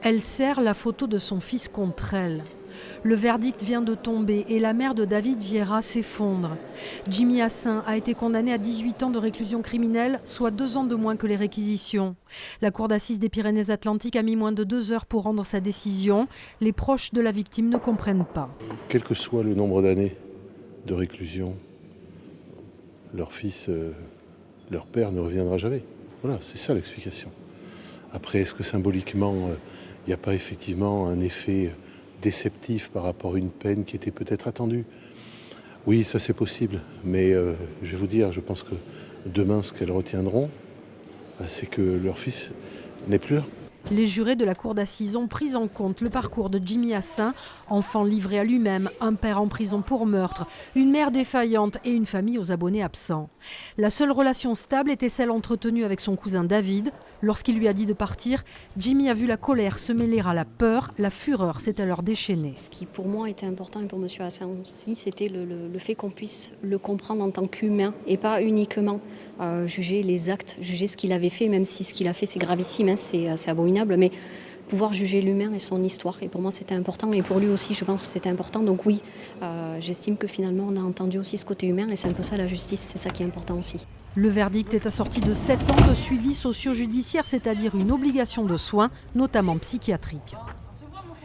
Elle serre la photo de son fils contre elle. Le verdict vient de tomber et la mère de David Vieira s'effondre. Jimmy Hassin a été condamné à 18 ans de réclusion criminelle, soit 2 ans de moins que les réquisitions. La cour d'assises des Pyrénées-Atlantiques a mis moins de 2 heures pour rendre sa décision. Les proches de la victime ne comprennent pas. Quel que soit le nombre d'années de réclusion, leur fils, leur père ne reviendra jamais. Voilà, c'est ça l'explication. Après, est-ce que symboliquement, il n'y a pas effectivement un effet déceptif par rapport à une peine qui était peut-être attendue? Oui, ça c'est possible, mais je vais vous dire, je pense que demain, ce qu'elles retiendront, c'est que leur fils n'est plus là. Les jurés de la cour d'assises ont pris en compte le parcours de Jimmy Hassin, enfant livré à lui-même, un père en prison pour meurtre, une mère défaillante et une famille aux abonnés absents. La seule relation stable était celle entretenue avec son cousin David. Lorsqu'il lui a dit de partir, Jimmy a vu la colère se mêler à la peur, la fureur s'est alors déchaînée. Ce qui pour moi était important et pour M. Hassin aussi, c'était le fait qu'on puisse le comprendre en tant qu'humain et pas uniquement juger les actes, juger ce qu'il avait fait, même si ce qu'il a fait c'est gravissime, hein, c'est abominable, mais pouvoir juger l'humain et son histoire. Et pour moi c'était important et pour lui aussi je pense que c'était important. Donc oui, j'estime que finalement on a entendu aussi ce côté humain et c'est un peu ça la justice, c'est ça qui est important aussi. Le verdict est assorti de 7 ans de suivi socio-judiciaire, c'est-à-dire une obligation de soins, notamment psychiatriques.